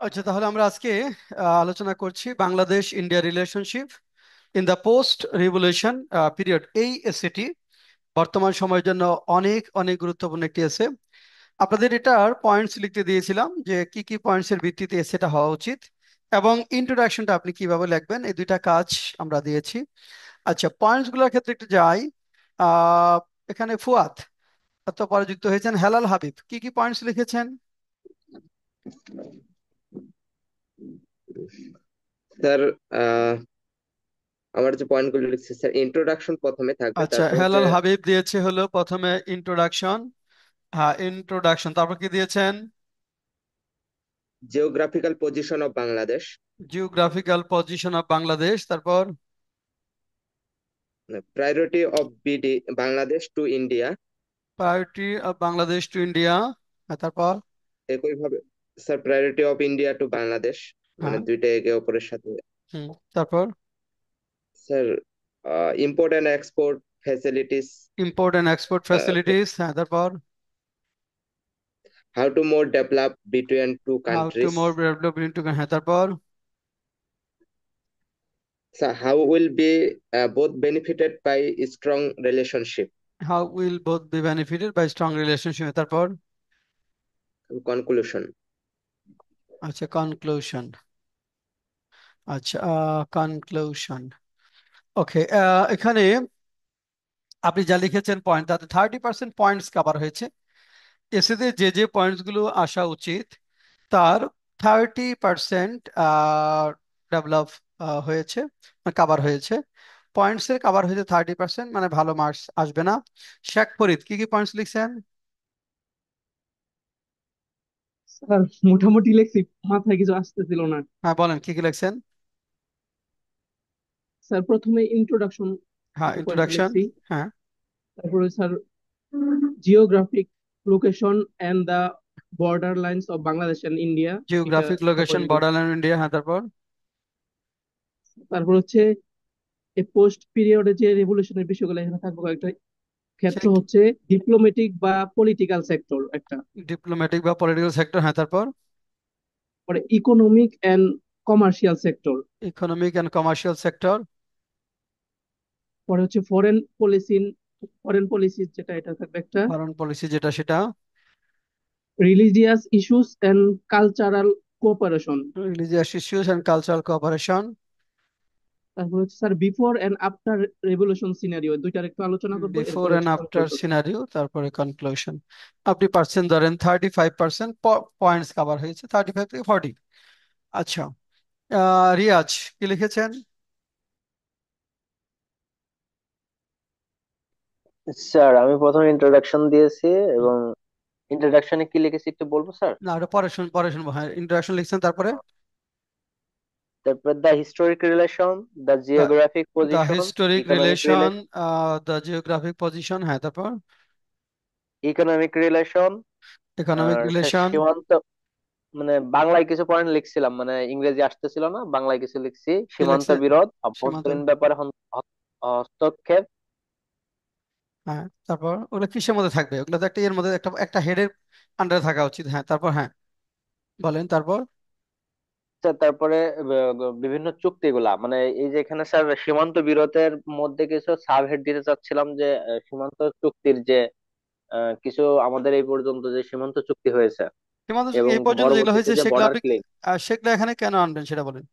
আচ্ছা, তাহলে আমরা আজকে আলোচনা করছি Bangladesh India relationship in the post revolution period. এই এসএটি বর্তমান সময়ের জন্য অনেক অনেক গুরুত্বপূর্ণ একটি এসে। আপনাদের এটার পয়েন্টস লিখতে দিয়েছিলাম যে কি কি পয়েন্টস এর ভিত্তিতে এসেটা হওয়া উচিত এবং ইন্ট্রোডাকশনটা আপনি কিভাবে লিখবেন, এই দুইটা কাজ আমরা দিয়েছি। আচ্ছা, পয়েন্টস গুলোর ক্ষেত্রে একটু যাই। আহ এখানে ফুয়াদ তো পরে যুক্ত হয়েছেন। হেলাল হাবিব কি কি পয়েন্টস লিখেছেন? স্যার, আমার যে পয়েন্টগুলো লিখছি স্যার, ইন্ট্রোডাকশন প্রথমে থাকবে, আচ্ছা, তারপর হচ্ছে হেলাল হাবিব দিয়েছে হলো প্রথমে ইন্ট্রোডাকশন। হ্যাঁ, ইন্ট্রোডাকশন, তারপর কি দিয়েছেন? Geographical position of Bangladesh, geographical position of Bangladesh, তারপর priority of BD Bangladesh to India. Priority of Bangladesh to India. তারপর একইভাবে sir, priority of India to Bangladesh, মানে হ্যাঁ। দুইটা একে অপরের সাথে। তারপর sir, import and export facilities, import and export facilities. হ্যাঁ, তারপর how to more develop between two how to countries. More development. হ্যাঁ, তারপর sir, how will be both benefited by strong relationship. How will both be benefited by strong relationship. তারপর conclusion. আচ্ছা, conclusion. আচ্ছা, conclusion. Okay, এখানে আপনি যা লিখেছেন point, তাতে 30% পয়েন্টস কভার হয়েছে। এসেতে যে যে পয়েন্টস গুলো আসা উচিত তার 30% ডেভেলপ হয়েছে, কাভার হয়েছে। পয়েন্টস এর কাভার হয়েছে 30%, মানে ভালো মার্কস আসবে না। শেখ ফরিদ কি কি পয়েন্টস লিখছেন? স্যার, মোটামুটি লেখছি, মাথায় কিছু আসতেছিল না। হ্যাঁ, বলেন কি কি লিখছেন। স্যার, প্রথমে ইন্ট্রোডাকশন হ্যাঁ, কিছু পয়েন্ট ইন্ট্রোডাকশন। লিখছি। হ্যাঁ, তারপরে sir, geographic location and the border lines of Bangladesh and India, এটা জিওগ্রাফিক একটা লোকেশন পয়েন্ট বলছি। Borderline India. হ্যাঁ, তারপর তারপর হচ্ছে এই পোস্ট পিরিয়ডে যে রেভলিউশনের বিষয়গুলো এখানে থাকবে কয়েকটা ক্ষেত্র সেই হচ্ছে ডিপ্লোম্যাটিক বা পলিটিক্যাল সেক্টর একটা, ডিপ্লোম্যাটিক বা পলিটিক্যাল সেক্টর। হ্যাঁ, তারপর পরে economic and commercial sector, economic and commercial sector. পরে হচ্ছে ফরেন পলিসি যেটা, এটা থাকবে একটা, ফরেন পলিসি যেটা সেটা। Religious issues and cultural cooperation. Religious issues and cultural cooperation. তারপর হচ্ছে sir before and after revolution scenario, দুইটার একটু আলোচনা করবো, বিফোর এরপর অ্যান্ড হচ্ছে আফটার কনক্লুশন। সিনারিও, তারপরে কনক্লুশন। আপনি পার্সেন্ট ধরেন 35% পয়েন্টস কভার হয়েছে, 35 থেকে 40। আচ্ছা, রিয়াজ কি লিখেছেন? স্যার, আমি প্রথমে ইন্ট্রোডাকশন দিয়েছি এবং ইন্ট্রোডাকশনে কি লিখেছি একটু বলবো স্যার? না, ওটা পরে পরে শুনবো। হ্যাঁ, ইন্ট্রোডাকশন লিখছেন, তারপরে তারপর the historic relation, the the geographic the position, historic economic relation, the geographic position. হ্যাঁ, তারপর রিলেশন, ইকোনমিক আর স্যার রিলেশন। সীমান্ত, মানে বাংলায় কিছু পয়েন্ট লিখছিলাম, মানে ইংরেজি আসতেছিল না, বাংলায় কিছু লিখছি। কি সীমান্ত লিখছেন? বিরোধ, সীমান্ত। অভ্যন্তরীণ ব্যাপারে হস্তক্ষেপ। হ্যাঁ, তারপর ওগুলো কিসের মধ্যে থাকবে? ওগুলো তো একটা এর মধ্যে একটা একটা হেডের আন্ডারে থাকা উচিত। হ্যাঁ, তারপর হ্যাঁ, বলেন তারপর। স্যার, তারপরে বিভিন্ন চুক্তিগুলা, মানে এই যে এখানে স্যার সীমান্ত বিরোধের মধ্যে কিছু সাব হেড দিতে চাচ্ছিলাম, যে সীমান্ত চুক্তির যে কিছু আমাদের এই পর্যন্ত যে সীমান্ত চুক্তি হয়েছে সীমান্ত চুক্তি এবং এই পর্যন্ত যেগুলো পরবর্তীতে হয়েছে যে সেগুলো বর্ডার আপনি ক্লিন। সেগুলো এখানে কেন আনবেন সেটা বলেন।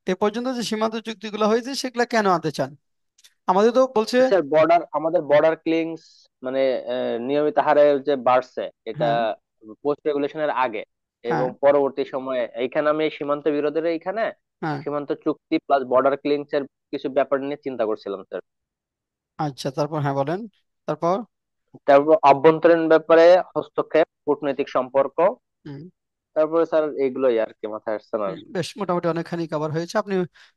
এ পর্যন্ত যে সীমান্ত চুক্তিগুলো হয়েছে সেগুলো কেন আনতে চান? আমাদের তো বলছে। স্যার, আমাদের বর্ডার ক্লিনস, মানে নিয়মিত হারে যে বাড়ছে, এটা হ্যাঁ, পোস্ট রেগুলেশনের আগে এবং হ্যাঁ, পরবর্তী সময়ে এইখানে আমি এই সীমান্ত বিরোধের এইখানে হ্যাঁ। সীমান্ত চুক্তি প্লাস বর্ডার ক্লিনস এর কিছু ব্যাপার নিয়ে চিন্তা করছিলাম স্যার। আচ্ছা, তারপর হ্যাঁ বলেন তারপর। তারপর অভ্যন্তরীণ ব্যাপারে হস্তক্ষেপ, কূটনৈতিক সম্পর্ক। হুম, তারপরে স্যার এইগুলোই আর কি মাথায় আসছে না। বেশ মোটামুটি অনেকখানি কভার হয়েছে। আপনি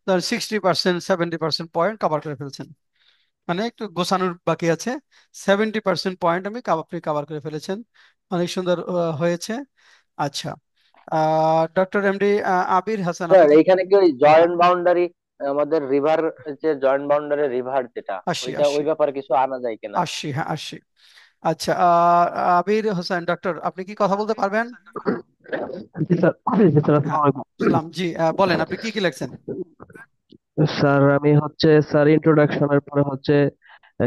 ধরেন 60%, 70% পয়েন্ট কভার করে ফেলছেন, মানে একটু গোছানোর বাকি আছে। 70% পয়েন্ট আপনি কভার করে ফেলেছেন। অনেক সুন্দর হয়েছে। আচ্ছা, ডক্টর এমডি আবির হাসান আপনি স্যার, কি? এইখানে কি ওই হ্যাঁ, জয়েন্ট বাউন্ডারি, আমাদের রিভার, যে জয়েন্ট বাউন্ডারি রিভার যেটা, আসি ওইটা আসি ওই ব্যাপারে কিছু আনা যায় কিনা? আসি, হ্যাঁ আসি। আচ্ছা, আবির হোসেন ডক্টর আপনি কি কথা বলতে পারবেন? জি স্যার, জি স্যার, হ্যাঁ, আসসালামু আলাইকুম। সালাম জি, বলেন আপনি কি কি লিখছেন? স্যার আমি হচ্ছে স্যার ইন্ট্রোডাকশনের পরে হচ্ছে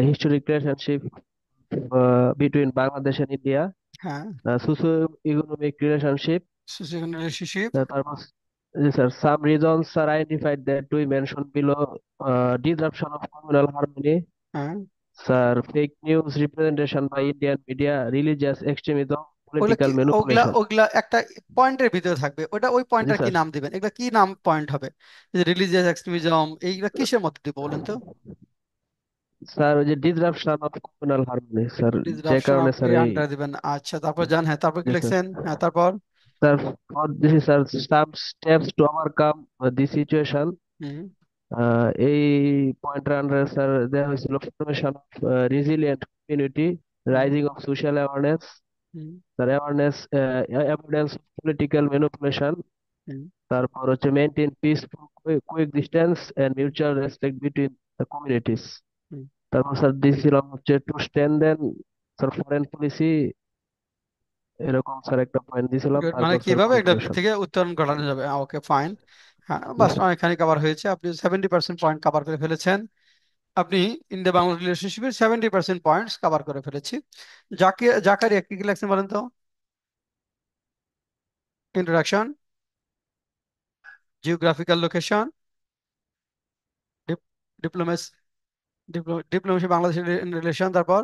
historic relationship between Bangladesh and India, হ্যাঁ, socio economic relationship, social relationship. তারপর জি sir some reasons are identified that we mention below, disruption of communal harmony, হ্যাঁ, sir fake news representation by Indian media, religious extremism, ওগুলা কি, political ওগুলা manipulation. ওগুলা একটা পয়েন্টের ভিতরে থাকবে, ওটা ওই জি পয়েন্টটার কি স্যার। নাম দিবেন? এগুলা কি নাম পয়েন্ট হবে? যে রিলিজিয়াস এক্সট্রিমিজম, এইগুলা কিসের মধ্যে দিব বলেন তো? স্যার ওই যে disruption of communal harmony sir, যে ডিসরাপশন কারণে অফ স্যার এই এই। আন্ডার দিবেন। আচ্ছা, তারপর জান, হ্যাঁ, তারপর কি জি স্যার। লিখছেন? হ্যাঁ, তারপর। Sir for this sir some steps to overcome the situation, hmm, এই পয়েন্টের আন্ডারে স্যার দেওয়া হয়েছিল formation of resilient community, hmm, rising of social awareness, hmm, sir awareness, evidence of political manipulation, hmm. তারপর হচ্ছে maintain peaceful coexistence and mutual respect between the communities. Hmm. তারপর sir দিয়েছিলাম হচ্ছে to strengthen sir foreign policy, এরকম sir একটা point দিয়েছিলাম, Good, মানে তারপর স্যার কিভাবে এটা কনক্লুশন। থেকে উত্তরণ ঘটানো যাবে। ওকে, ফাইন। হ্যাঁ, বাস অনেকখানি কভার হয়েছে, আপনি 70% পয়েন্ট কভার করে ফেলেছেন। আপনি ইন্ডিয়া বাংলা রিলেশনশিপের 70% পয়েন্টস কভার করে ফেলেছি। জাকারিয়া কি কি লেখছেন বলেন তো? Introduction, geographical location, diplomacy, diplomacy Bangladesh relation, তারপর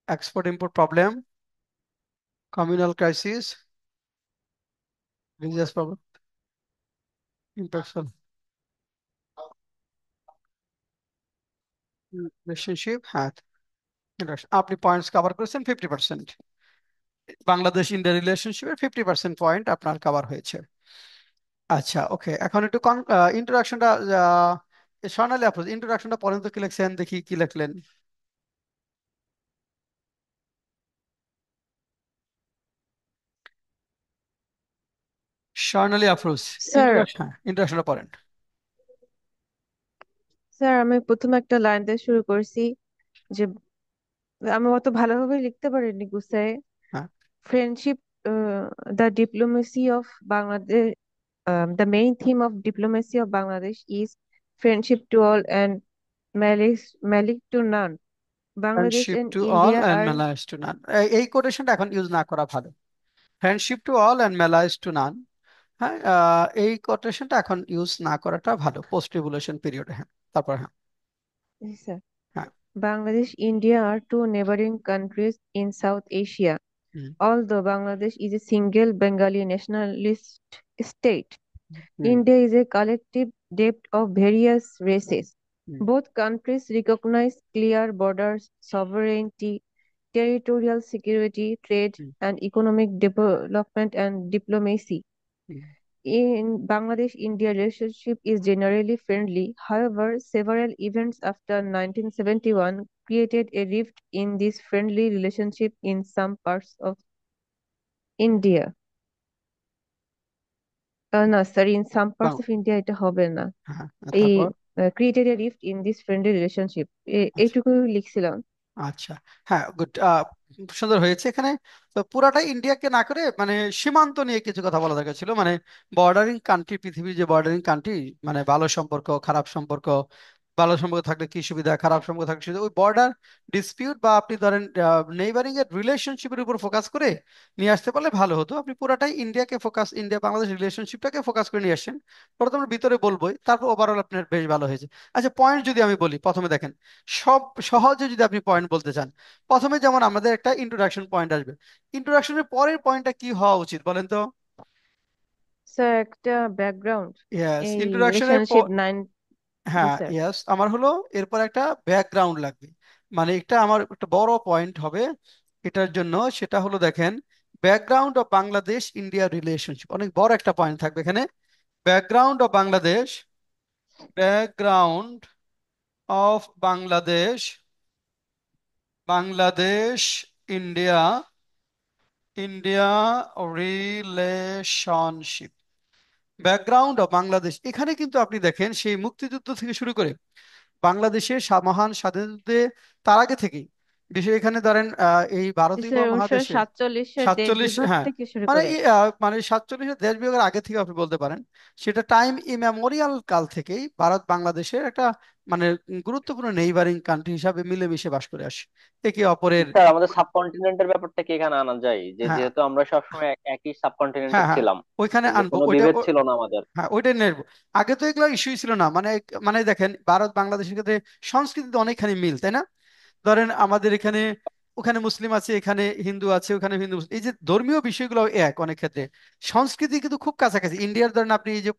export import problem, communal crisis, religious problem, impaction relationship. হ্যাঁ, introduction। আপনি পয়েন্টস কভার করেছেন 50%। বাংলাদেশ ইন্ডিয়া রিলেশনশিপের 50% পয়েন্ট আপনার কভার হয়েছে। আচ্ছা, ওকে, এখন একটু ইন্ট্রোডাকশনটা, স্বর্ণালী আপু, ইন্ট্রোডাকশনটা পর্যন্ত কি লিখছেন দেখি, কি লিখলেন? স্বর্ণালী আফরোজ, স্যার ইন্ট্রোডাকশন, হ্যাঁ, ইন্ট্রোডাকশনটা পড়েন। স্যার আমি প্রথমে একটা লাইন দিয়ে শুরু করছি যে আমি অত ভালোভাবে লিখতে পারিনি গুছায়ে। হ্যাঁ, friendship, the diplomacy of Bangladesh, the main theme of diplomacy of Bangladesh is friendship to all and malice malice to none. Bangladesh friendship and to all India and আর মেলাইজ টু নান, এই কোটেশনটা এখন ইউজ না করা ভালো। Friendship to all and malice to none, হ্যাঁ, এই কোটেশনটা এখন ইউজ না করাটা ভালো পোস্ট রিভলিউশন পিরিয়ডে। হ্যাঁ, তারপর হ্যাঁ। স্যার হ্যাঁ, Bangladesh, India are two neighboring countries in South Asia. Hmm, Although Bangladesh is a single Bengali nationalist state, hmm, India is a collective debt of various races. Hmm, Both countries recognize clear borders, sovereignty, territorial security, trade, hmm, and economic development and diplomacy. Hmm. In Bangladesh, India relationship is generally friendly. However, several events after 1971 created a rift in this friendly relationship in some parts of India. না sir, in some parts Bangla, of India এটা হবে না। হ্যাঁ, এই তারপর। Created A rift in this friendly relationship, আচ্ছা, এইটুকু লিখছিলাম। আচ্ছা, হ্যাঁ, গুড, সুন্দর হয়েছে এখানে। তো পুরাটাই ইন্ডিয়াকে না করে মানে সীমান্ত নিয়ে কিছু কথা বলা দরকার ছিল, মানে বর্ডারিং কান্ট্রি, পৃথিবীর যে বর্ডারিং কান্ট্রি, মানে ভালো সম্পর্ক, খারাপ সম্পর্ক, ভালো সম্পর্ক থাকলে কি সুবিধা, খারাপ সম্পর্ক থাকলে সুবিধা, ওই বর্ডার ডিসপিউট বা আপনি ধরেন নেইবারিং এর রিলেশনশিপের উপর ফোকাস করে নিয়ে আসতে পারলে ভালো হতো। আপনি পুরাটাই ইন্ডিয়াকে ফোকাস, ইন্ডিয়া বাংলাদেশ রিলেশনশিপটাকে ফোকাস করে নিয়ে আসছেন। পরে তো আমরা ভিতরে বলবোই, তারপর ওভারঅল আপনার বেশ ভালো হয়েছে। আচ্ছা, পয়েন্ট যদি আমি বলি, প্রথমে দেখেন, সব সহজে যদি আপনি পয়েন্ট বলতে চান, প্রথমে যেমন আমাদের একটা ইন্ট্রোডাকশন পয়েন্ট আসবে। ইন্ট্রোডাকশনের পরের পয়েন্টটা কি হওয়া উচিত বলেন তো? স্যার একটা ব্যাকগ্রাউন্ড, ইয়েস, এই ইন্ট্রোডাকশনের রিলেশনশিপ নাইন। জি হ্যাঁ, স্যার। ইয়েস, আমার হলো এরপর একটা ব্যাকগ্রাউন্ড লাগবে, মানে একটা আমার একটা বড় পয়েন্ট হবে এটার জন্য। সেটা হলো দেখেন, background of Bangladesh India relationship, অনেক বড় একটা পয়েন্ট থাকবে এখানে। Background of Bangladesh, background of Bangladesh, Bangladesh India, India relationship. Background of Bangladesh, এখানে কিন্তু আপনি দেখেন সেই মুক্তিযুদ্ধ থেকে শুরু করে বাংলাদেশের মহান স্বাধীনতা যুদ্ধে, তার আগে থেকেই বিষয় এখানে ধরেন এই ভারতীয় স্যার উনিশশো উপমহাদেশে সাতচল্লিশের দেশ 47, বিভাগ হ্যাঁ, থেকে শুরু মানে করে। মানে 47 দেশ বিভাগের আগে থেকে আপনি বলতে পারেন। সেটা টাইম ইমেমোরিয়াল কাল থেকেই ভারত বাংলাদেশের একটা মানে গুরুত্বপূর্ণ নেইবারিং কান্ট্রি হিসাবে মিলেমিশে বাস করে আসে একে অপরের। স্যার আমাদের সাবকন্টিনেন্টের ব্যাপারটা কি এখানে আনা যায়, যে হ্যাঁ, যেহেতু আমরা সবসময় একই সাবকন্টিনেন্টে হ্যাঁ, হ্যাঁ, ছিলাম, ওইখানে যে আনবো কোনো ওইটা বিভেদ ছিল না আমাদের। হ্যাঁ, ওইটাই নেব। আগে তো এগুলো ইস্যুই ছিল না, মানে মানে দেখেন ভারত বাংলাদেশের ক্ষেত্রে সংস্কৃতিতে অনেকখানি মিল, তাই না? ধরেন আমাদের এখানে, ওখানে মুসলিম আছে, এখানে হিন্দু আছে, ওখানে হিন্দু এই যে ধর্মীয় বিষয়গুলো এক অনেক ক্ষেত্রে। সংস্কৃতি কিন্তু খুব কাছাকাছি। ইন্ডিয়ার ধরেন আপনি এই যে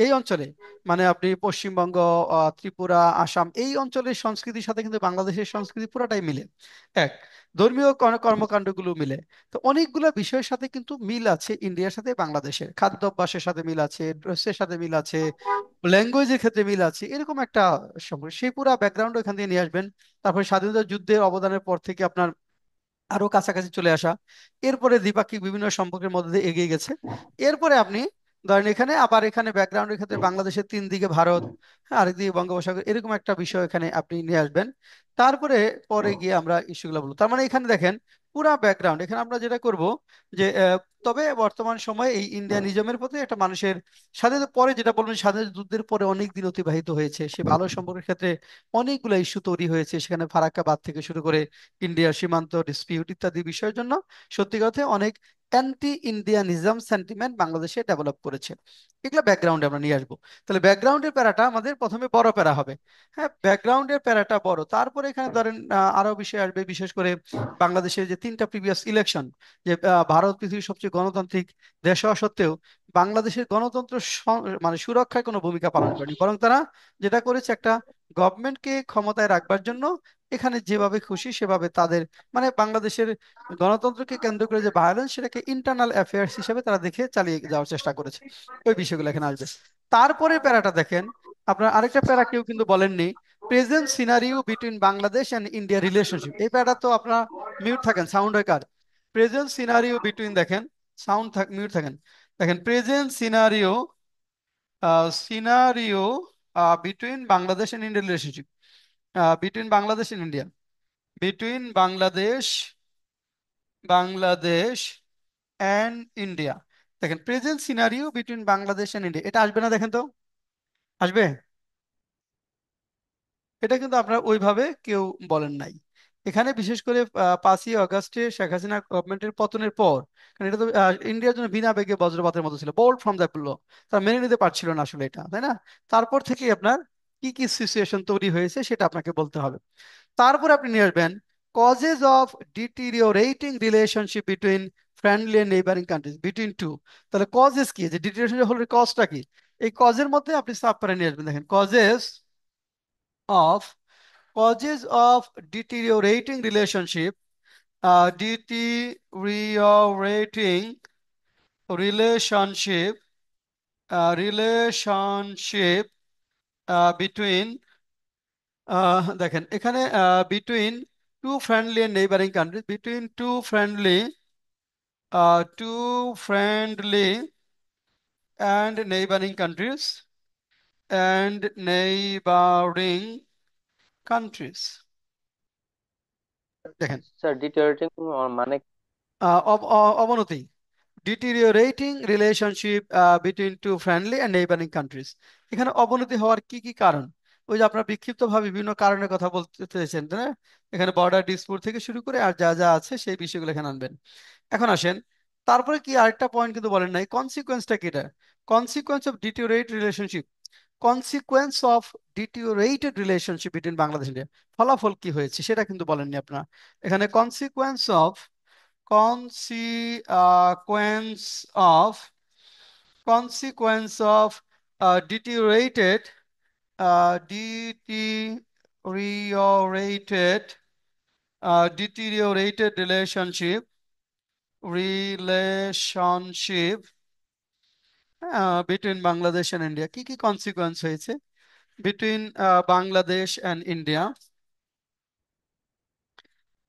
এই অঞ্চলে, মানে আপনি পশ্চিমবঙ্গ, ত্রিপুরা, আসাম, এই অঞ্চলের সংস্কৃতির সাথে কিন্তু বাংলাদেশের সংস্কৃতি পুরাটাই মিলে এক। ধর্মীয় কর্মকাণ্ডগুলো মিলে। তো অনেকগুলো বিষয়ের সাথে কিন্তু মিল আছে ইন্ডিয়ার সাথে বাংলাদেশের। খাদ্যাভ্যাসের সাথে মিল আছে, ড্রেসের সাথে মিল আছে, ল্যাঙ্গুয়েজের ক্ষেত্রে মিল আছে, এরকম একটা সম্পর্ক। সেই পুরা ব্যাকগ্রাউন্ড এখান থেকে নিয়ে আসবেন। তারপরে স্বাধীনতা যুদ্ধের অবদানের পর থেকে আপনার আরো কাছাকাছি চলে আসা, এরপরে দ্বিপাক্ষিক বিভিন্ন সম্পর্কের মধ্যে দিয়ে এগিয়ে গেছে। এরপরে আপনি ধরেন এখানে আবার এখানে ব্যাকগ্রাউন্ডের ক্ষেত্রে বাংলাদেশের তিন দিকে ভারত, হ্যাঁ, আরেকদিকে বঙ্গোপসাগর, এরকম একটা বিষয় এখানে আপনি নিয়ে আসবেন। তারপরে পরে গিয়ে আমরা ইস্যুগুলো বলবো। তার মানে এখানে দেখেন পুরা ব্যাকগ্রাউন্ড এখানে আমরা যেটা করব যে তবে বর্তমান সময়ে এই ইন্ডিয়ানিজমের প্রতি একটা মানুষের স্বাধীনতা পরে যেটা বলবেন, স্বাধীনতা যুদ্ধের পরে অনেক দিন অতিবাহিত হয়েছে, সে ভালো সম্পর্কের ক্ষেত্রে অনেকগুলো ইস্যু তৈরি হয়েছে, সেখানে ফারাক্কা বাঁধ থেকে শুরু করে ইন্ডিয়ার সীমান্ত ডিসপিউট ইত্যাদি বিষয়ের জন্য সত্যি কথা অনেক অ্যান্টি ইন্ডিয়ানিজম সেন্টিমেন্ট বাংলাদেশে ডেভেলপ করেছে। এগুলো ব্যাকগ্রাউন্ডে আমরা নিয়ে আসবো। তাহলে ব্যাকগ্রাউন্ডের প্যারাটা আমাদের প্রথমে বড় প্যারা হবে। হ্যাঁ, ব্যাকগ্রাউন্ডের প্যারাটা বড়। তারপরে এখানে ধরেন আরো বিষয় আসবে, বিশেষ করে বাংলাদেশের যে তিনটা প্রিভিয়াস ইলেকশন, যে ভারত পৃথিবীর সবচেয়ে গণতান্ত্রিক দেশ হওয়া সত্ত্বেও বাংলাদেশের গণতন্ত্র মানে সুরক্ষায় কোনো ভূমিকা পালন করেনি, বরং তারা যেটা করেছে একটা গভর্নমেন্টকে ক্ষমতায় রাখবার জন্য এখানে যেভাবে খুশি সেভাবে তাদের মানে বাংলাদেশের গণতন্ত্রকে কেন্দ্র করে যে ভায়োলেন্স, সেটাকে ইন্টারনাল অ্যাফেয়ার্স হিসেবে তারা দেখে চালিয়ে যাওয়ার চেষ্টা করেছে। ওই বিষয়গুলো এখানে আসবে। তারপরে প্যারাটা দেখেন, আপনার আরেকটা প্যারা কেউ কিন্তু বলেননি, present scenario between Bangladesh and India relationship. এই প্যারাটা তো আপনারা মিউট থাকেন, সাউন্ড হয় কার? প্রেজেন্ট সিনারিও বিটুইন, দেখেন সাউন্ড মিউট থাকেন। দেখেন present scenario, scenario between Bangladesh and India relationship, between Bangladesh and India, between Bangladesh and India. দেখেন present scenario between Bangladesh and India, এটা আসবে না? দেখেন তো আসবে? এটা কিন্তু আপনারা ওইভাবে কেউ বলেন নাই। এখানে বিশেষ করে 5ই আগস্টে শেখ হাসিনা গভর্নমেন্টের পতনের পর, কারণ এটা তো ইন্ডিয়ার জন্য বিনা বেগে বজ্রপাতের মতো ছিল, বোল্ড ফ্রম দ্য ব্লু। তারা মেনে নিতে পারছিল না আসলে এটা, তাই না? তারপর থেকে আপনার কি কি সিচুয়েশন তৈরি হয়েছে সেটা আপনাকে বলতে হবে। তারপরে আপনি নিয়ে আসবেন causes of deteriorating relationship between friendly and neighbouring countries between two. তাহলে কজেস কি, যে ডিটিরিওরেশন হলো কজটা কি, এই কজের মধ্যে আপনি সাব করে নিয়ে আসবেন। দেখেন of causes of deteriorating relationship, deteriorating relationship, relationship between, দেখেন এখানে between two friendly and neighboring countries, between two friendly and neighboring countries, and neighboring countries। দেখেন স্যার ডিটোরেটিং মানে? অবনতি, deteriorating relationship between two friendly and neighbouring countries. এখানে অবনতি হওয়ার কি কি কারণ? ওই যে আপনারা বিক্ষিপ্তভাবে বিভিন্ন কারণের কথা বলতে চেয়েছেন, তাই না? এখানে বর্ডার ডিসপুট থেকে শুরু করে আর যা যা আছে সেই বিষয়গুলো এখানে আনবেন। এখন আসেন, তারপরে কি আরেকটা পয়েন্ট কিন্তু বলেন নাই, কনসিকোয়েন্সটা কি? এটা consequence of deteriorate relationship, consequence of deteriorated relationship between Bangladesh India, ফলাফল কি হয়েছে সেটা কিন্তু বলেননি আপনারা। এখানে consequence of consequence of deteriorated deteriorated deteriorated relationship between Bangladesh and India। কি কি কনসিকোয়েন্স হয়েছে between Bangladesh and India,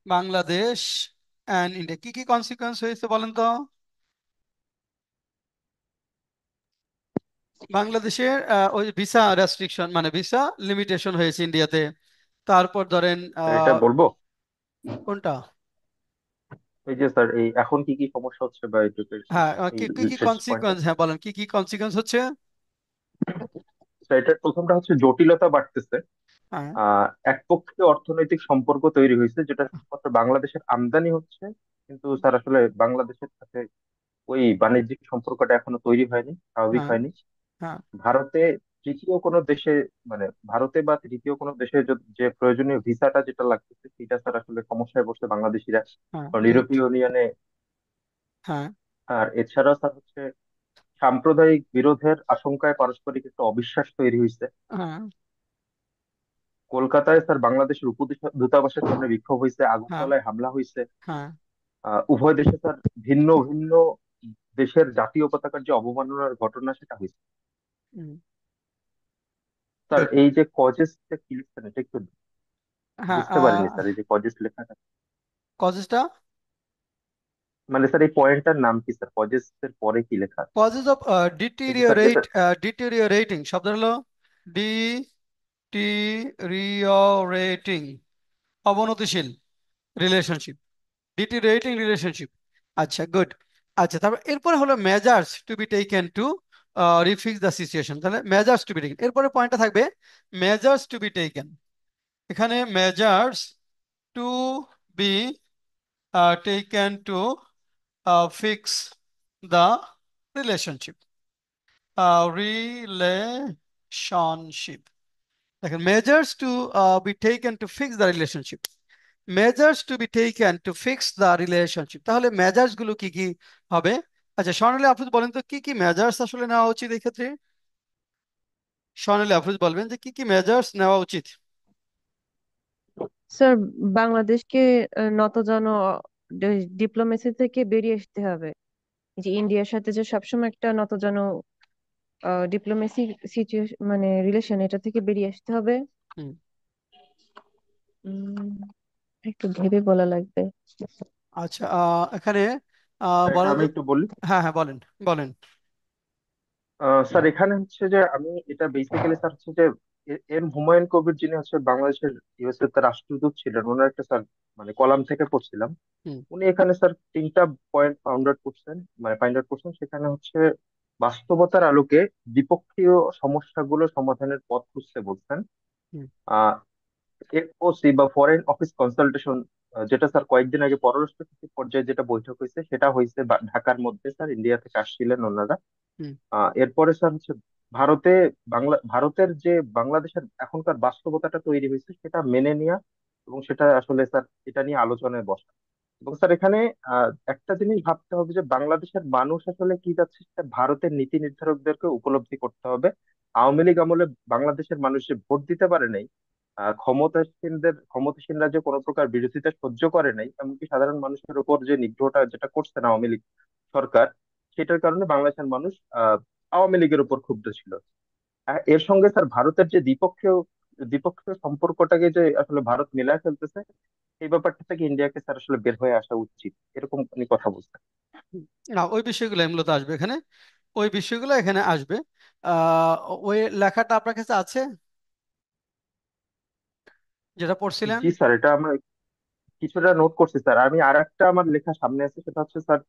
Bangladesh and India কি কি কনসিকোয়েন্স হয়েছে বলেন তো? বাংলাদেশের ওই ভিসা রেস্ট্রিকশন, মানে ভিসা লিমিটেশন হয়েছে ইন্ডিয়াতে। তারপর ধরেন এটা বলবো। কোনটা? এই যে স্যার এই এখন কি কি সমস্যা হচ্ছে বা এটুকুর হ্যাঁ, এই কি কি কি শেষ পয়েন্টে। কনসিকোয়েন্স, হ্যাঁ বলেন কি কি কনসিকোয়েন্স হচ্ছে। স্যার এটার প্রথমটা হচ্ছে জটিলতা বাড়তেছে। হ্যাঁ। একপক্ষীয় অর্থনৈতিক সম্পর্ক তৈরি হয়েছে যেটা শুধুমাত্র বাংলাদেশের আমদানি হচ্ছে, কিন্তু স্যার আসলে বাংলাদেশের সাথে ওই বাণিজ্যিক সম্পর্কটা এখনো তৈরি হয়নি, স্বাভাবিক হ্যাঁ। হয়নি। হ্যাঁ। ভারতে তৃতীয় কোনো দেশে, মানে ভারতে বা তৃতীয় কোনো দেশে যে প্রয়োজনীয় ভিসাটা যেটা লাগতেছে সেটা স্যার আসলে সমস্যায় পড়ছে বাংলাদেশিরা, হ্যাঁ, কারণ গুড। ইউরোপীয় ইউনিয়নে। হ্যাঁ। আর এছাড়া স্যার হচ্ছে সাম্প্রদায়িক বিরোধের আশঙ্কায় পারস্পরিক একটা অবিশ্বাস তৈরি হয়েছে। হ্যাঁ। কলকাতায় স্যার বাংলাদেশের দূতাবাসের সামনে বিক্ষোভ হয়েছে, হ্যাঁ। আগরতলায় হামলা হয়েছে। হ্যাঁ। উভয় দেশে স্যার ভিন্ন ভিন্ন দেশের জাতীয় পতাকার যে অবমাননার ঘটনা সেটা হয়েছে। Sir good. এই যে কজেসটা কি লিখছেন এটা একটু হ্যাঁ, বুঝতে পারিনি স্যার, এই যে কজেস লেখাটা কজেসটা, মানে স্যার এই পয়েন্টটার নাম কি স্যার, কজেস এর পরে কি লেখা আছে? কজেস অফ এই যে স্যার এটা। ডিটেরিওরেটিং শব্দ হলো ডিটিরিওরেটিং, অবনতিশীল রিলেশনশিপ, ডিটেরিওরেটিং রিলেশনশিপ। আচ্ছা, গুড। আচ্ছা, তারপর এরপরে হলো measures to be taken to refix the situation. তাহলে মেজার্স টু বি টেকেন, এরপরে পয়েন্টটা থাকবে মেজার্স টু বি টেকেন। এখানে measures to be taken to fix the relationship, relationship. দেখেন, measures to be taken to fix the relationship, measures to be taken to fix the relationship. তাহলে measures গুলো কি কি হবে? আচ্ছা, স্বর্ণালী আফরোজ বলেন তো কি কি মেজার্স আসলে নেওয়া উচিত এই ক্ষেত্রে। স্বর্ণালী আফরোজ বলবেন যে কি কি মেজার্স নেওয়া উচিত। স্যার, বাংলাদেশকে নতজানো ডিপ্লোমেসি থেকে বেরিয়ে আসতে হবে। যে ইন্ডিয়ার সাথে যে সবসময় একটা নতজানো ডিপ্লোমেসি সিচুয়েশন মানে রিলেশন, এটা থেকে বেরিয়ে আসতে হবে। হুম। উম, একটু ভেবে বলা লাগবে। আচ্ছা, এখানে এটা বলেন আমি তো। একটু বলি। হ্যাঁ, হ্যাঁ, বলেন বলেন। স্যার এখানে হচ্ছে যে আমি এটা বেসিক্যালি স্যার হচ্ছে যে এম হুমায়ুন কবির যিনি হচ্ছে বাংলাদেশের ইউএসএ তে রাষ্ট্রদূত ছিলেন, ওনার একটা স্যার মানে কলাম থেকে পড়ছিলাম। হুম। উনি এখানে স্যার তিনটা পয়েন্ট ফাইন্ড আউট করছেন। সেখানে হচ্ছে বাস্তবতার আলোকে দ্বিপক্ষীয় সমস্যাগুলো সমাধানের পথ খুঁজতে বলছেন। হুম। আহ এফওসি বা ফরেন অফিস কনসালটেশন, যেটা স্যার কয়েকদিন আগে পররাষ্ট্র সচিব পর্যায়ে যেটা বৈঠক হয়েছে সেটা হয়েছে ঢাকার মধ্যে, স্যার ইন্ডিয়া থেকে আসছিলেন ওনারা। হুম। এরপরে স্যার হচ্ছে ভারতের যে বাংলাদেশের এখনকার বাস্তবতাটা তৈরি হয়েছে সেটা মেনে নেওয়া, এবং সেটা আসলে স্যার এটা নিয়ে আলোচনায় বসা। এবং স্যার এখানে একটা জিনিস ভাবতে হবে যে বাংলাদেশের মানুষ আসলে কি যাচ্ছে সেটা ভারতের নীতি নির্ধারকদেরকে উপলব্ধি করতে হবে। আওয়ামী লীগ আমলে বাংলাদেশের মানুষ যে ভোট দিতে পারে নাই, ক্ষমতাসীনরা যে কোনো প্রকার বিরোধিতা সহ্য করে নাই, এমনকি সাধারণ মানুষের উপর যে নিগ্রহটা যেটা করছেন আওয়ামী লীগ সরকার, সেটার কারণে বাংলাদেশের মানুষ আওয়ামী লীগের উপর ক্ষুব্ধ ছিল। এর সঙ্গে স্যার ভারতের যে দ্বিপক্ষীয় দ্বিপক্ষীয় সম্পর্কটাকে যে আসলে ভারত মিলায় ফেলতেছে, এই ব্যাপারটা থেকে ইন্ডিয়াকে স্যার আসলে বের হয়ে আসা উচিত, এরকম উনি কথা বলছেন। হুম। না, ওই বিষয়গুলো মূলত আসবে এখানে, ওই বিষয়গুলো এখানে আসবে। আহ ওই লেখাটা আপনার কাছে আছে যেটা পড়ছিলেন? জি স্যার, এটা আমরা কিছুটা নোট করছি স্যার। আমি আর একটা আমার লেখা সামনে আছে, সেটা হচ্ছে স্যার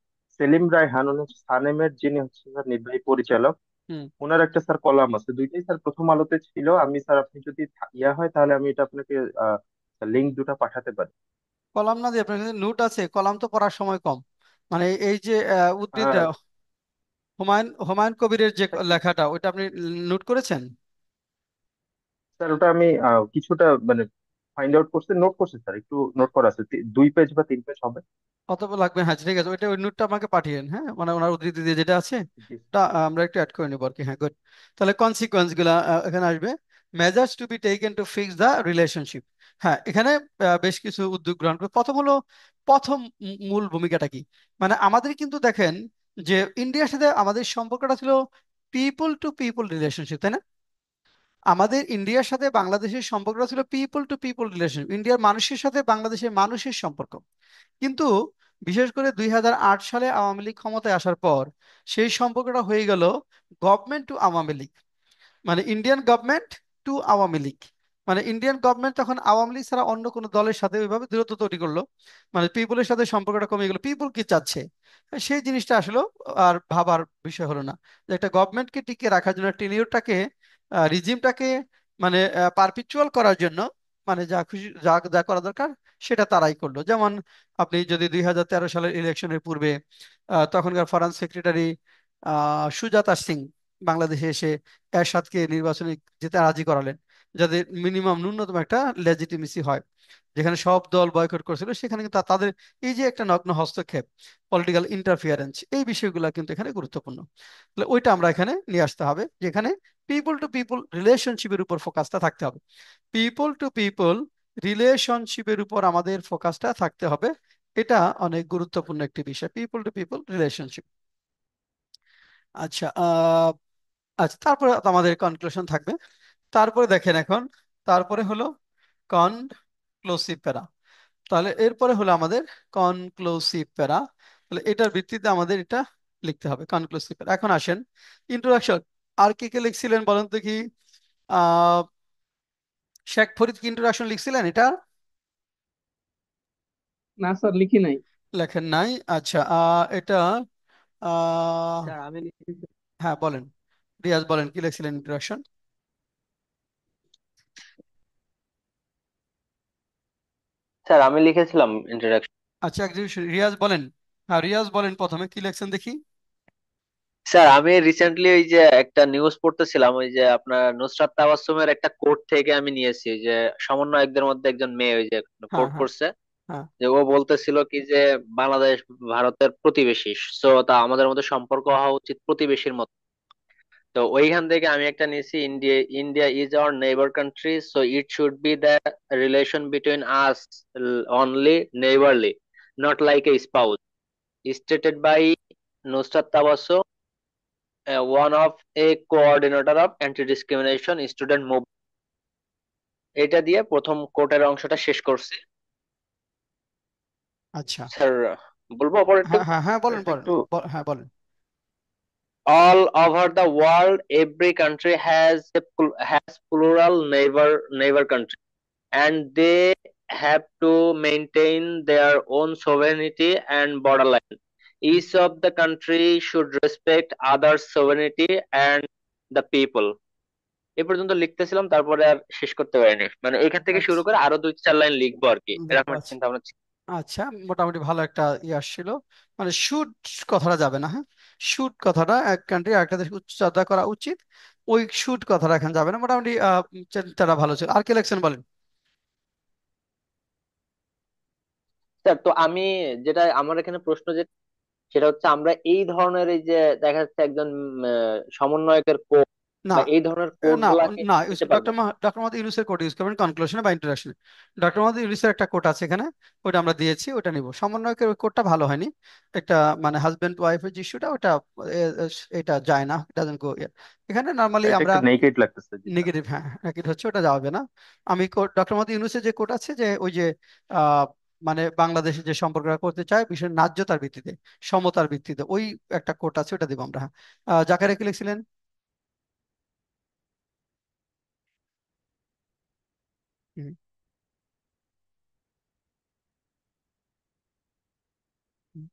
সেলিম রায়হান, উনি হচ্ছে সানেমের যিনি হচ্ছে স্যার নির্বাহী পরিচালক। হুম। ওনার একটা স্যার কলাম আছে, দুইটাই স্যার প্রথম আলোতে ছিল। আমি স্যার আপনি যদি ইয়া হয় তাহলে আমি এটা আপনাকে লিঙ্ক দুটো পাঠাতে পারি। কলাম না দিয়ে আপনার কাছে নোট আছে? কলাম তো পড়ার সময় কম। মানে এই যে উদ্ধৃত আহ, হুমায়ুন হুমায়ুন কবিরের যে লেখাটা, ওইটা আপনি নোট করেছেন? স্যার ওটা আমি কিছুটা মানে ফাইন্ড আউট করছি, নোট করছি স্যার, একটু নোট করা আছে, 2 পেজ বা 3 পেজ হবে। কত লাগবে? হ্যাঁ, ঠিক আছে, ওই নোটটা আমাকে পাঠিয়েন। হ্যাঁ, মানে ওনার উদ্ধৃতি দিয়ে যেটা আছে জি ওটা আমরা একটু অ্যাড করে নেবো আর কি। হ্যাঁ, গুড। তাহলে কনসিকোয়েন্স গুলা এখানে আসবে। Measures to be taken to fix the relationship. হ্যাঁ, এখানে বেশ কিছু উদ্যোগ গ্রহণ করবে। প্রথম হলো, প্রথম মূল ভূমিকাটা কি? মানে আমাদের কিন্তু দেখেন যে ইন্ডিয়ার সাথে আমাদের সম্পর্কটা ছিল পিপল টু পিপল রিলেশনশিপ, তাই না? আমাদের ইন্ডিয়ার সাথে বাংলাদেশের সম্পর্কটা ছিল পিপল টু পিপল রিলেশনশিপ, ইন্ডিয়ার মানুষের সাথে বাংলাদেশের মানুষের সম্পর্ক। কিন্তু বিশেষ করে 2008 সালে আওয়ামী লীগ ক্ষমতায় আসার পর সেই সম্পর্কটা হয়ে গেল গভর্নমেন্ট টু আওয়ামী লীগ, মানে Indian government to Awami League. মানে ইন্ডিয়ান গভর্নমেন্ট তখন আওয়ামী লীগ ছাড়া অন্য কোনো দলের সাথে ওইভাবে দূরত্ব তৈরি করলো, মানে পিপুলের সাথে সম্পর্কটা কমে গেলো, পিপুল কি চাচ্ছে সেই জিনিসটা আসলে আর ভাবার বিষয় হলো না। যে একটা গভর্নমেন্টকে টিকিয়ে রাখার জন্য, টেনিওরটাকে, রিজিমটাকে মানে পারপিচুয়াল করার জন্য, মানে যা খুশি যা যা করা দরকার সেটা তারাই করলো। যেমন আপনি যদি 2013 সালের ইলেকশনের পূর্বে তখনকার ফরেন সেক্রেটারি সুজাতা সিং বাংলাদেশে এসে এরশাদকে নির্বাচনে যেতে রাজি করালেন, যাতে মিনিমাম ন্যূনতম একটা লেজিটিমেসি হয়। যেখানে সব দল বয়কট করেছিল, সেখানে কিন্তু তাদের এই যে একটা নগ্ন হস্তক্ষেপ, পলিটিক্যাল ইন্টারফিয়ারেন্স, এই বিষয়গুলো কিন্তু এখানে গুরুত্বপূর্ণ। তাহলে ওইটা আমরা এখানে নিয়ে আসতে হবে, যেখানে পিপল টু পিপল রিলেশনশিপের উপর ফোকাসটা থাকতে হবে। পিপল টু পিপল রিলেশনশিপের উপর আমাদের ফোকাসটা থাকতে হবে। এটা অনেক গুরুত্বপূর্ণ একটি বিষয়, পিপল টু পিপল রিলেশনশিপ। আচ্ছা, আচ্ছা, তারপরে তো আমাদের কনক্লুশন থাকবে। তারপরে দেখেন এখন, তারপরে হলো কনক্লুসিভ প্যারা। তাহলে এরপরে হলো আমাদের কনক্লুসিভ প্যারা। তাহলে এটার ভিত্তিতে আমাদের এটা লিখতে হবে, কনক্লুসিভ প্যারা। এখন আসেন ইন্ট্রোডাকশন। আর কে কে লিখছিলেন বলেন তো কি? আহ শেখ ফরিদ কি ইন্ট্রোডাকশন লিখছিলেন এটা? না স্যার, লিখি নাই। লেখেন নাই? আচ্ছা, এটা আহ স্যার আমি লিখেছি। হ্যাঁ বলেন, রিয়াজ বলেন কি লিখছিলেন ইন্ট্রোডাকশন। স্যার আমি লিখেছিলাম ইন্ট্রোডাকশন। আচ্ছা, একজন রিয়াজ বলেন। হ্যাঁ, রিয়াজ বলেন প্রথমে কি লিখছেন দেখি। স্যার আমি রিসেন্টলি ওই যে একটা নিউজ পড়তেছিলাম, ওই যে আপনার নুসরাত তাবাসসুমের একটা কোট থেকে আমি নিয়েছি, যে সমন্বয়কদের মধ্যে একজন মেয়ে ওই যে হ্যাঁ, কোট হ্যাঁ, করছে, হ্যাঁ। যে ও বলতেছিল কি যে বাংলাদেশ ভারতের প্রতিবেশী, সো তা আমাদের মধ্যে সম্পর্ক হওয়া উচিত প্রতিবেশীর মতো। তো ওইখান থেকে আমি একটা নিয়েছি, India India is our neighbour country, so it should be the relation between us only neighbourly, not like a spouse, stated by Nusrat Tabassum, one of a coordinator of anti discrimination student move. এটা দিয়ে প্রথম কোর্টের অংশটা শেষ করছি। আচ্ছা, sir বলবো অপর হ্যাঁ, হ্যাঁ, হ্যাঁ, বলেন এটা বলেন, একটু হ্যাঁ বলেন। all over the world every country has plural neighbor country, and they have to maintain their own sovereignty and borderline. Each of the country should respect others sovereignty and the people. এ পর্যন্ত লিখতেছিলাম, তারপরে আর শেষ করতে পারিনি, মানে এখান থেকে শুরু আচ্ছা, করে আরো 2-4 লাইন লিখবো আর কি, দেখবো। এরকম একটা আচ্ছা, চিন্তা ভাবনা ছিল। আচ্ছা, মোটামুটি ভালো একটা ইয়ে আসছিল। মানে শুড কথাটা যাবে না, হ্যাঁ। শুড কথাটা এক কান্ট্রি আরেকটা দেশকে উচ্চারণ করা উচিত, ওই শুড কথাটা এখন যাবে না। মোটামুটি চিন্তাটা ভালো ছিল। আর কে লেখছেন বলেন। স্যার তো আমি যেটা আমার এখানে প্রশ্ন, যে সেটা হচ্ছে আমরা এই ধরনের এই যে দেখা যাচ্ছে একজন সমন্বয়কের কোড না, বা এই ধরনের কোড না, গুলাকে না, নিতে পারবো। ডক্টর মোহাম্মদ ইউনূসের কোড ইউজ করবেন কনক্লুশনে বা ইন্ট্রোডাকশনে। ডক্টর মোহাম্মদ ইউনূসের একটা কোড আছে এখানে, ওটা আমরা দিয়েছি, ওটা নিব। সমন্বয়কের ওই কোডটা ভালো হয়নি, একটা মানে হাজবেন্ড ওয়াইফের যে ইস্যুটা, ওটা এ, এ, এটা যায় না, ডাজন্ট গো। এখানে নর্মালি এটা আমরা একটু নেগেট লাগতেছে, জি স্যার। নেগেটিভ, হ্যাঁ, নেগেটিভ হচ্ছে, ওটা যাবে না। আমি ডক্টর মোহাম্মদ ইউনূসের যে কোড আছে, যে ওই যে আহ, মানে বাংলাদেশে যে সম্পর্কটা করতে চায় বিষয় ন্যায্যতার ভিত্তিতে, সমতার ভিত্তিতে, ওই একটা কোড আছে, ওটা দিব আমরা। হ্যাঁ, জাকারিয়া কি লিখছিলেন? হুম, হুম।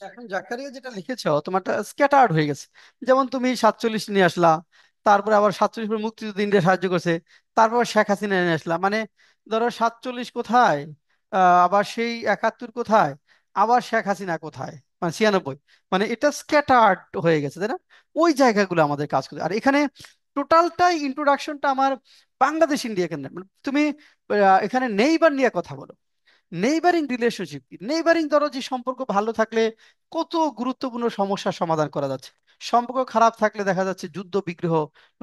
আচ্ছা, এখন জাকারিয়া যেটা লিখেছো তোমারটা স্ক্যাটার্ড হয়ে গেছে। যেমন তুমি 47 নিয়ে আসলা, তারপরে আবার 47 পরে মুক্তিযুদ্ধ ইন্ডিয়া সাহায্য করছে, তারপর শেখ হাসিনা নিয়ে আসলা, মানে ধরো 47 কোথায়, আবার সেই 71 কোথায়, আবার শেখ হাসিনা কোথায়, মানে 96, মানে এটা স্ক্যাটার্ড হয়ে গেছে, তাই না? ওই জায়গাগুলো আমাদের কাজ করছে। আর এখানে টোটালটাই ইন্ট্রোডাকশনটা আমার বাংলাদেশ ইন্ডিয়া কেন, মানে তুমি এখানে নেইবার নিয়ে কথা বলো। নেইবারিং রিলেশনশিপ, নেইবারিং ধরো যে সম্পর্ক ভালো থাকলে কত গুরুত্বপূর্ণ সমস্যার সমাধান করা যাচ্ছে। সম্পর্ক খারাপ থাকলে দেখা যাচ্ছে যুদ্ধ বিগ্রহ,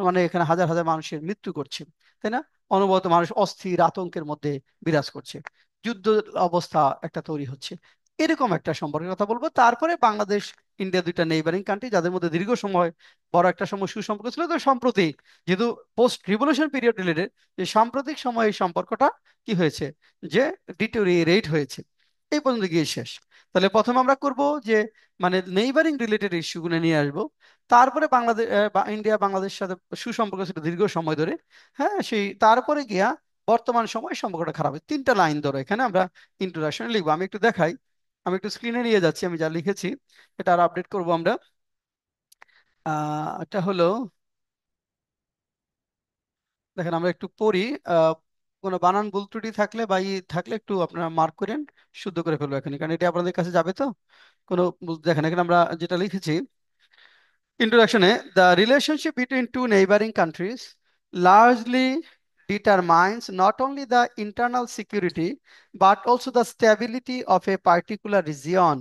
মানে এখানে হাজার হাজার মানুষের মৃত্যু করছে, তাই না? অনবরত মানুষ অস্থির আতঙ্কের মধ্যে বিরাজ করছে, যুদ্ধ অবস্থা একটা তৈরি হচ্ছে। এরকম একটা সম্পর্কের কথা বলবো। তারপরে বাংলাদেশ ইন্ডিয়া দুইটা নেইবারিং কান্ট্রি যাদের মধ্যে দীর্ঘ সময় বড় একটা সময় সুসম্পর্ক ছিল, তো সম্প্রতি যেহেতু পোস্ট রিভলিউশন পিরিয়ড রিলেটেড, যে সাম্প্রতিক সময়ে এই সম্পর্কটা কি হয়েছে, যে ডিটোরিয়েট হয়েছে। এই পর্যন্ত গিয়ে শেষ। তাহলে প্রথমে আমরা করব যে মানে নেইবারিং রিলেটেড ইস্যুগুলো নিয়ে আসবো। তারপরে বাংলাদেশ বা ইন্ডিয়া বাংলাদেশের সাথে সুসম্পর্ক ছিল দীর্ঘ সময় ধরে, হ্যাঁ, সেই তারপরে গিয়া বর্তমান সময় সম্পর্কটা খারাপ হয়। তিনটা লাইন ধরো এখানে আমরা ইন্ট্রোডাকশনে লিখবো। আমি একটু দেখাই, আমি একটু স্ক্রিনে নিয়ে যাচ্ছি আমি যা লিখেছি, এটা আর আপডেট করবো আমরা। এটা হলো, দেখেন আমরা একটু পড়ি। আহ, কোনো বানান ভুল ত্রুটি থাকলে বা ই থাকলে একটু আপনারা মার্ক করেন, শুদ্ধ করে ফেলবো এখানে, কারণ এটা আপনাদের কাছে যাবে তো। কোনো দেখেন এখানে আমরা যেটা লিখেছি introduction, the relationship between two neighboring countries largely determines not only the internal security but also the stability of a particular region.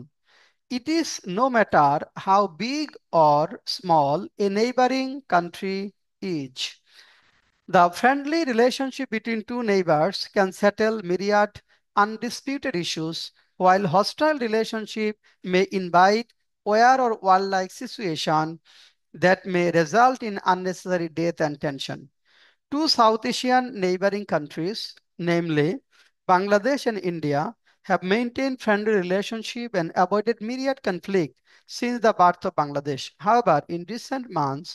It is no matter how big or small a neighboring country is. The friendly relationship between two neighbors can settle myriad undisputed issues, while hostile relationship may invite war or warlike situation that may result in unnecessary death and tension. Two South Asian neighboring countries, namely Bangladesh and India, have maintained friendly relationship and avoided myriad conflict since the birth of Bangladesh. However, in recent months,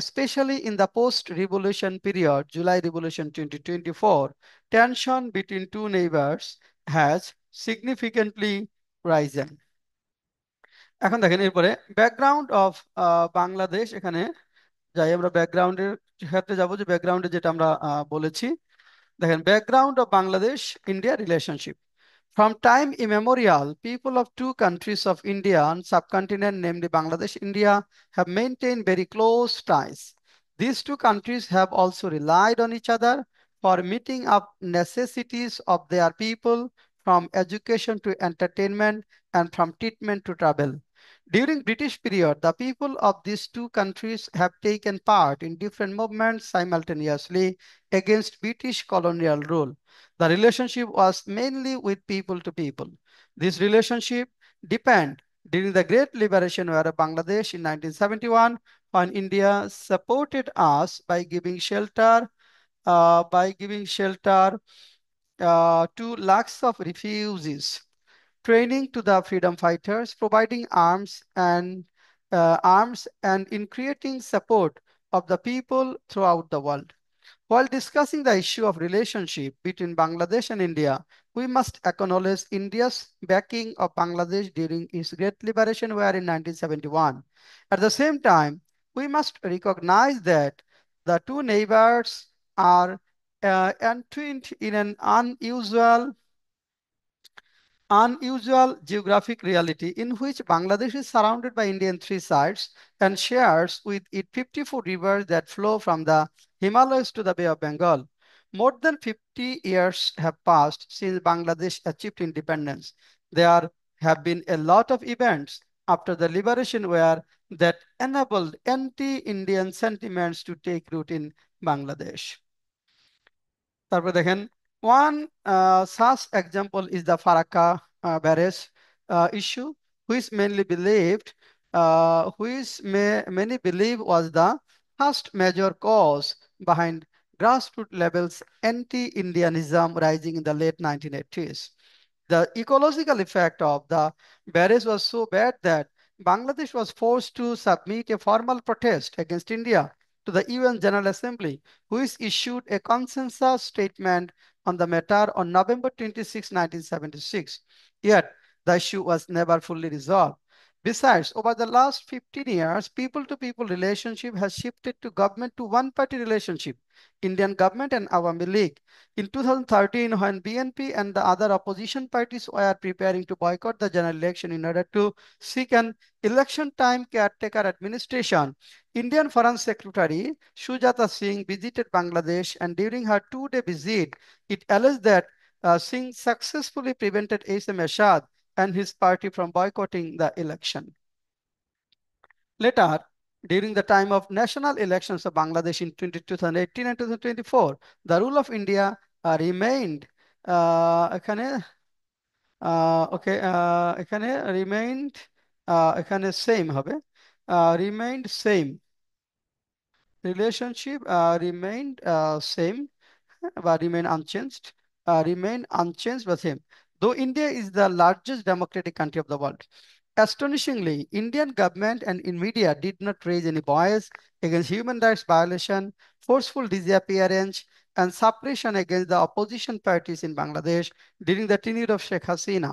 especially in the post-revolution period, July Revolution 2024, tension between two neighbors has significantly risen. এখন দেখেন এরপরে background of Bangladesh, এখানে যাই আমরা ব্যাকগ্রাউন্ডের ক্ষেত্রে যাব, যে ব্যাকগ্রাউন্ডে যেটা আমরা বলেছি। দেখেন background of Bangladesh India relationship. From time immemorial, people of two countries of India and subcontinent, namely Bangladesh, India, have maintained very close ties. These two countries have also relied on each other for meeting up necessities of their people, from education to entertainment and from treatment to travel. During British period, the people of these two countries have taken part in different movements simultaneously against British colonial rule. The relationship was mainly with people to people. This relationship deepened during the Great Liberation War of Bangladesh in 1971, when India supported us by giving shelter to lakhs of refugees, training to the freedom fighters, providing arms and in creating support of the people throughout the world. While discussing the issue of relationship between Bangladesh and India, we must acknowledge India's backing of Bangladesh during its Great Liberation War in 1971. At the same time, we must recognize that the two neighbors are entwined in an unusual geographic reality in which Bangladesh is surrounded by India on three sides and shares with it 54 rivers that flow from the Himalayas to the Bay of Bengal. More than 50 years have passed since Bangladesh achieved independence. There have been a lot of events after the liberation war that enabled anti-Indian sentiments to take root in Bangladesh. তারপরে দেখেন one such example is the Farakka barrage issue, which many believe was the first major cause behind grassroots levels anti-Indianism rising in the late 1980s. The ecological effect of the barrage was so bad that Bangladesh was forced to submit a formal protest against India to the UN General Assembly, which issued a consensus statement on the matter on November 26, 1976. Yet, the issue was never fully resolved. Besides, over the last 15 years, people-to-people relationship has shifted to government to one-party relationship, Indian government and Awami League. In 2013, when BNP and the other opposition parties were preparing to boycott the general election in order to seek an election time caretaker administration, Indian Foreign Secretary Sujata Singh visited Bangladesh, and during her 2-day visit, it alleged that Singh successfully prevented SM Ershad and his party from boycotting the election. Later, during the time of national elections of Bangladesh in 2018 and 2024, the rule of India remained এখানে ওকে এখানে remained এখানে same হবে remained same relationship remained same but remain unchanged but same. Though India is the largest democratic country of the world, astonishingly, Indian government and in media did not raise any voice against human rights violation, forceful disappearance, and suppression against the opposition parties in Bangladesh during the tenure of Sheikh Hasina.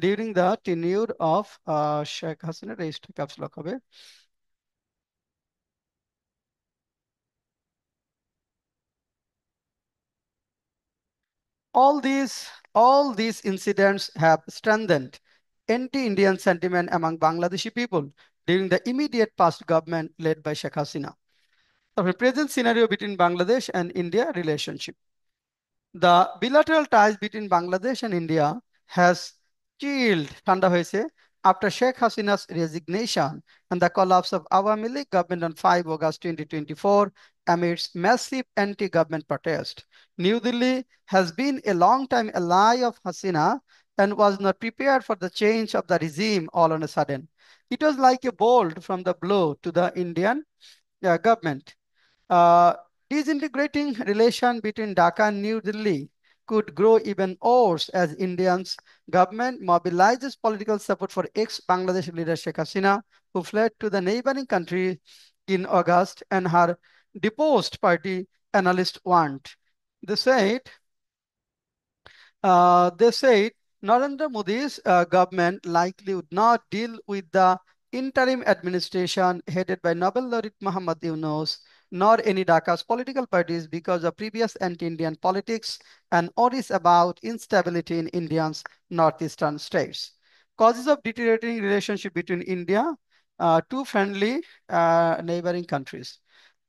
During the tenure of Sheikh Hasina, register caps lock হবে। All these incidents have strengthened anti-Indian sentiment among Bangladeshi people during the immediate past government led by Sheikh Hasina. The present scenario between Bangladesh and India relationship. The bilateral ties between Bangladesh and India has chilled ঠান্ডা হয়েছে after Sheikh Hasina's resignation and the collapse of Awami League government on 5 August 2024 amidst massive anti-government protest. New Delhi has been a long-time ally of Hasina and was not prepared for the change of the regime all on a sudden. It was like a bolt from the blow to the Indian government. Uh, Disintegrating relation between Dhaka and New Delhi could grow even worse as India's government mobilizes political support for ex-Bangladesh leader Sheikh Hasina, who fled to the neighboring country in August, and her deposed party analysts warned. They said they said Narendra Modi's government likely would not deal with the interim administration headed by Nobel laureate Muhammad Yunus, nor any Dhaka's political parties because of previous anti-Indian politics and worries about instability in India's northeastern states. Causes of deteriorating relationship between India, two friendly neighboring countries.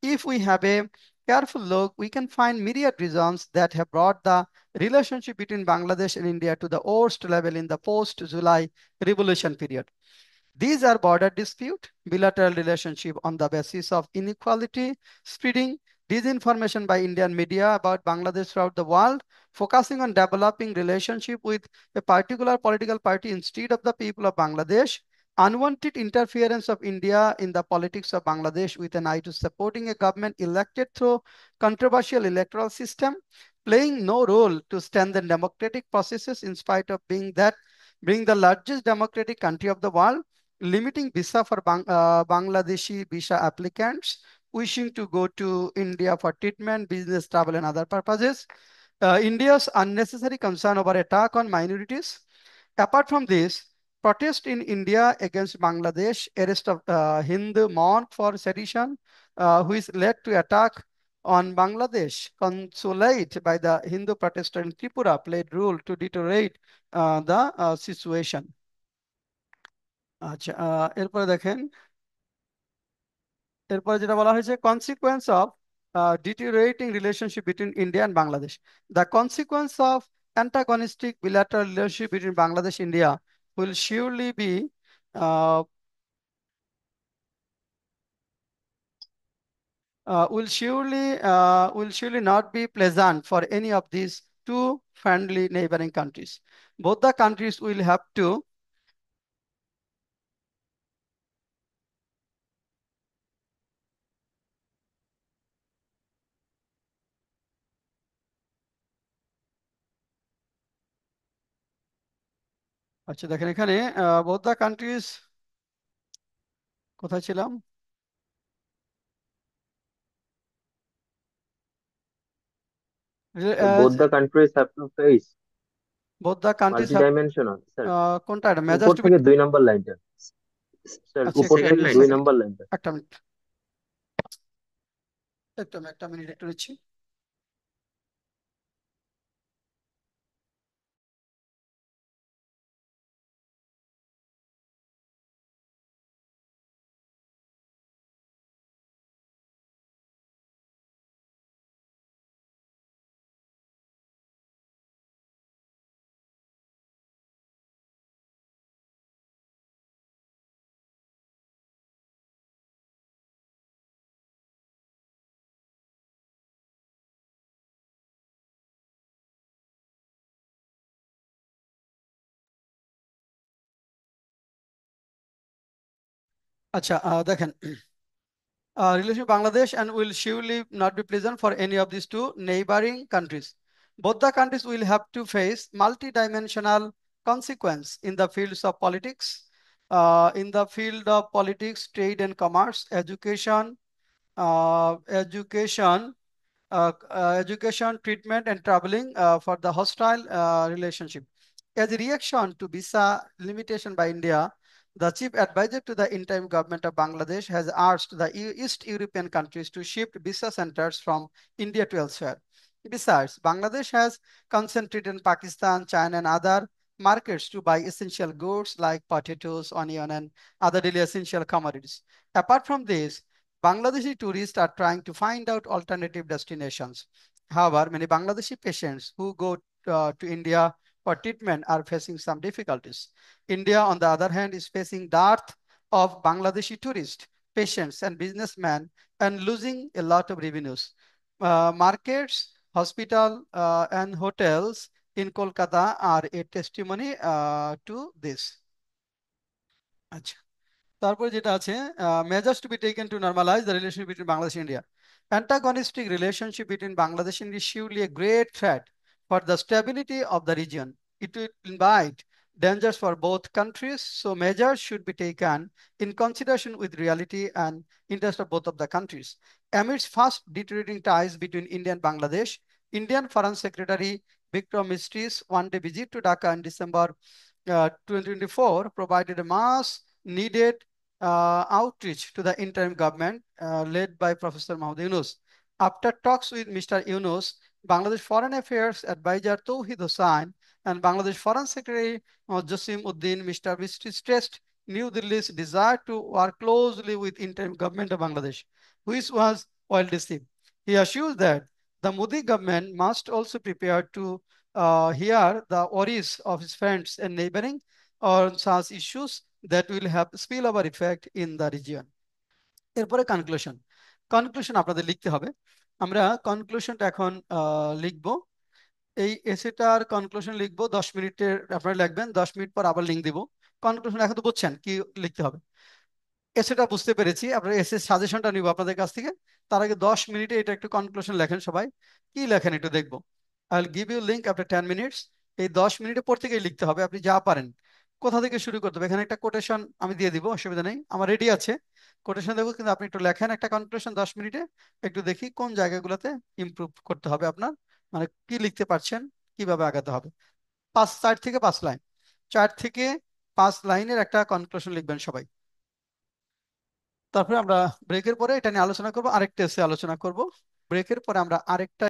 If we have a careful look, we can find myriad reasons that have brought the relationship between Bangladesh and India to the worst level in the post-July revolution period. These are border dispute, bilateral relationship on the basis of inequality, spreading disinformation by Indian media about Bangladesh throughout the world, focusing on developing relationship with a particular political party instead of the people of Bangladesh, unwanted interference of India in the politics of Bangladesh with an eye to supporting a government elected through controversial electoral system, playing no role to strengthen democratic processes in spite of being the largest democratic country of the world, limiting visa for Bangladeshi visa applicants wishing to go to India for treatment, business travel, and other purposes. India's unnecessary concern over attack on minorities. Apart from this, protest in India against Bangladesh, arrest of Hindu monk for sedition, which led to attack on Bangladesh consulate by the Hindu protester in Tripura played role to deteriorate the situation. আচ্ছা এরপরে দেখেন এরপরে যেটা বলা হয়েছে consequence of deteriorating relationship between India and Bangladesh. The consequence of antagonistic bilateral relationship between Bangladesh and India will surely be uh, will surely not be pleasant for any of these two friendly neighboring countries. Both the countries will have to আচ্ছা দেখেন এখানে both the countries কোথায় ছিলাম both the countries have to face both the countries multi have, dimensional sir, কোনটা, এটা measures উপর two B, থেকে 2 নম্বর লাইনটা স্যার, আচ্ছা উপর সেকেন্ড থেকে লাইন, দুই স্যার। নম্বর লাইনটা। একটা মিনিট, একটা মিনিট একটু নিচ্ছি। আচ্ছা, দেখেন, relation with Bangladesh and will surely not be pleasant for any of these two neighboring countries. Both the countries will have to face multi-dimensional consequence in the fields of politics, in the field of politics, trade and commerce, education, education, education, treatment, and traveling for the hostile relationship. As a reaction to visa limitation by India, the chief advisor to the interim government of Bangladesh has asked the East European countries to shift visa centers from India to elsewhere. Besides, Bangladesh has concentrated in Pakistan, China, and other markets to buy essential goods like potatoes, onion, and other daily essential commodities. Apart from this, Bangladeshi tourists are trying to find out alternative destinations. However, many Bangladeshi patients who go to India for treatment are facing some difficulties. India, on the other hand, is facing dearth of Bangladeshi tourists, patients, and businessmen, and losing a lot of revenues. Markets, hospital, and hotels in Kolkata are a testimony to this. আচ্ছা, তারপরে যেটা আছে, measures to be taken to normalize the relationship between Bangladesh and India. Antagonistic relationship between Bangladesh and India is surely a great threat for the stability of the region. It will invite dangers for both countries, so measures should be taken in consideration with reality and interest of both of the countries. Amidst fast deteriorating ties between India and Bangladesh, Indian Foreign Secretary Vikram Misri's one-day visit to Dhaka in December 2024 provided a mass needed outreach to the interim government led by Professor Mahmoud Yunus. After talks with Mr. Yunus, Bangladesh Foreign Affairs Advisor Tawhid Hossain and Bangladesh Foreign Secretary Jasim Uddin, Mr. Mistry stressed New Delhi's desire to work closely with interim government of Bangladesh, which was well received. He assures that the Modi government must also prepare to hear the worries of his friends and neighboring on such issues that will have spillover effect in the region. এরপরে conclusion আপনাদের লিখতে হবে। আমরা কনক্লুশনটা এখন লিখবো। এই এসেটার conclusion লিখবো 10 মিনিটের, আপনারা লিখবেন, 10 মিনিট পর আবার লিঙ্ক দিব। কনক্লুশন এখন তো বুঝছেন কি লিখতে হবে, এসেটা বুঝতে পেরেছি, আপনার এসে সাজেশনটা নিব আপনাদের কাছ থেকে। তার আগে 10 মিনিটে এটা একটু কনক্লুশন লেখেন সবাই, কি লেখেন একটু দেখবো। I will give you link after 10 minutes. এই 10 মিনিটে পর থেকেই লিখতে হবে, আপনি যা পারেন। কোথা থেকে শুরু করতে হবে, এখানে একটা কোটেশন আমি দিয়ে দিব, অসুবিধা নেই, আমার রেডি আছে কোটেশন দেবো, কিন্তু আপনি একটু লেখেন একটা কনক্লুশন 10 মিনিটে। একটু দেখি কোন জায়গাগুলোতে ইমপ্রুভ করতে হবে আপনার, মানে কি লিখতে পারছেন, কিভাবে আগাতে হবে। 4 থেকে 5 লাইন, 4 থেকে 5 লাইনের একটা কনক্লুশন লিখবেন সবাই। তারপরে আমরা ব্রেকের পরে এটা নিয়ে আলোচনা করব, আরেকটা এসে আলোচনা করব। ব্রেকের পরে আমরা আরেকটা